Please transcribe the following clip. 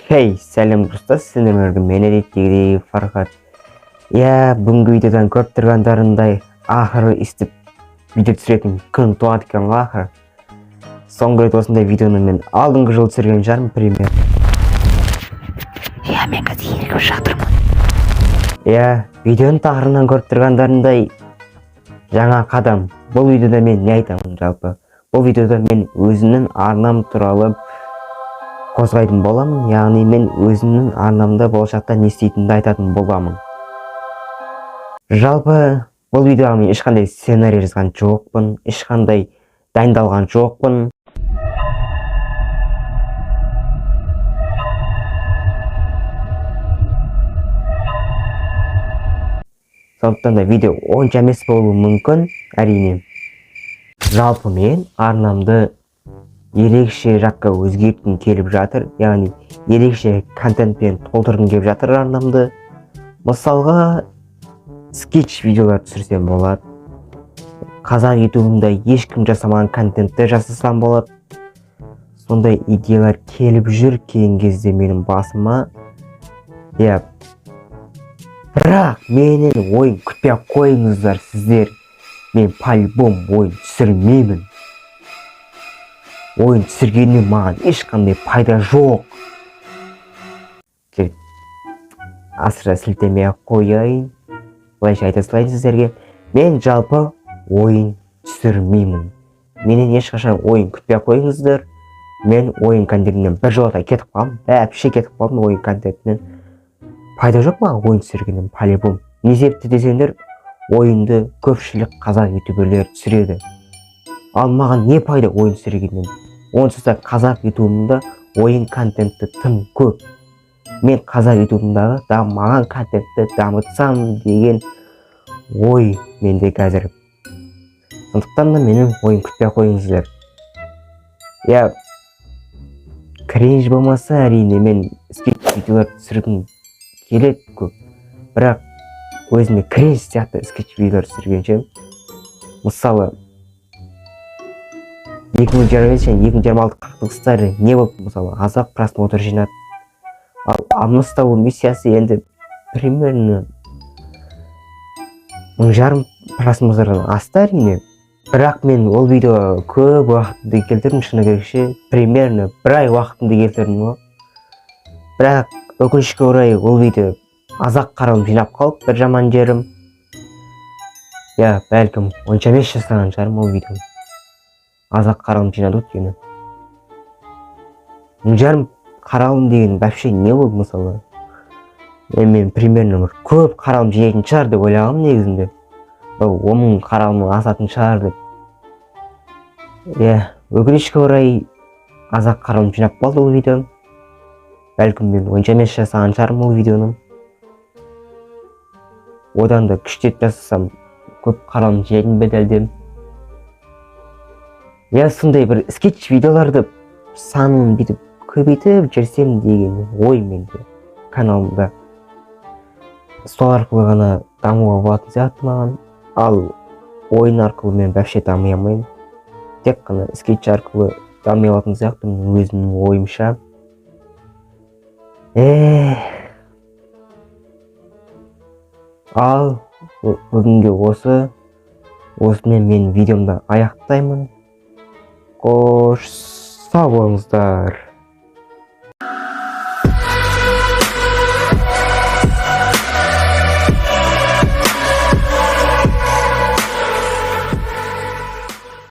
Хей, сәлем достар, сіздермен мен әдеттегідей Фархат. Бүгінгі видеодан көріп тұрғандарындай ақыры істеп видео түсіретін күн туады екен ғой ақыры. Соңғы рет осындай видеоны мен алдыңғы жыл түсірген жарым пример. Мен қазір елігіп жатырмын. Видеоның тақырыбынан көріп тұрғандарындай жаңа қадам. Бұл видеода мен не айтамын жалпы? Бұл видеода мен өзімнің арнам туралы қозғайтын боламын, яғни мен өзімнің арнамда болашақта не істейтінімді айтатын боламын. Жалпы бұл видеоға мен ешқандай сценарий жазған жоқпын, ешқандай дайындалған жоқпын. Сондықтан да видео онша емес болуы мүмкін, әрине. Жалпы мен арнамды ерекше жаққа өзгерткім келіп жатыр, яғни ерекше контентпен толтырғым келіп жатыр арнамды. Мысалға, скетч видеолар түсірсем болады. Қазақ ютубында ешкім жасамаған контентті жасасам болады. Сондай идеялар келіп жүр кейін кезде менің басыма. Бірақ менен ойын күтпей қойыңыздар сіздер. Мен по-любому ойын түсірмеймін. Ойын түсіргеннен маған ешқандай пайда жоқ. Асыра сілтемей қояйын. Былайша айта салайын сіздерге. Мен жалпы ойын түсірмеймін. Менен ешқашан ойын күтпей қойыңыздар. Мен ойын контентінен біржолата кетіп қалдым. Әпше кетіп қалдым ойын контентінен. Пайда жоқ маған ойын түсіргеннен по-любому. Не себепті десеңдер, ойынды көпшілік қазақ ютуберлер түсіреді. Ал маған не пайда ойын түсіргеннен? Онсыз да қазақ ютубында ойын контенті тым көп. Мен қазақ ютубындағы дамыған контентті дамытсам деген ой менде қазір. Сондықтан да менің ойын күтпей қойыңыздар. Кринж болмаса әрине мен скетч видеолар түсіргім келеді көп. Бірақ өзіме кринж сияқты скетч видеолар түсіргенше, мысалы 2025 және 2026 қақтығыстары не болып, мысалы азақ просмотр жинады. Ал Амныстау миссиясы енді примерно 1,5 просмотрдан асты әрине. Бірақ мен ол видео көп уақытымды келтірдім, шыны керекше примерно 1 ай уақытымды келтірдім ғой. Бірақ өкінішке орай ол видео азақ қаралым жинап қалып, бір жаман жерім. Бәлкім онша емес жасаған шығармын ол видео. Азақ қаралым жинады өткені. 1,5 қаралым деген вообще не болды мысалы? Мен примерно көп қаралым жинайтын шығар деп ойлағам негізінде. 10.000 қаралымның асатын шығар деп. Өкінішке орай азақ қаралым жинап қалды ол видео. Бәлкім мен онша емес жасаған шығармын ол видеоны. Одан да күштеп жасасам көп қаралым жинайтын беделдем. Сондай бір скетч видеоларды санын бүйтіп көбейтіп жүрсем деген ой менде каналымда. Сол арқылы ғана дамуға болатын сияқты маған. Ал ойын арқылы мен вообще дами алмаймын. Тек қана скетч арқылы дами алатын сияқты өзімнің ойымша. Ал бүгінге осымен мен видеомды аяқтаймын. Қош сау болыңыздар.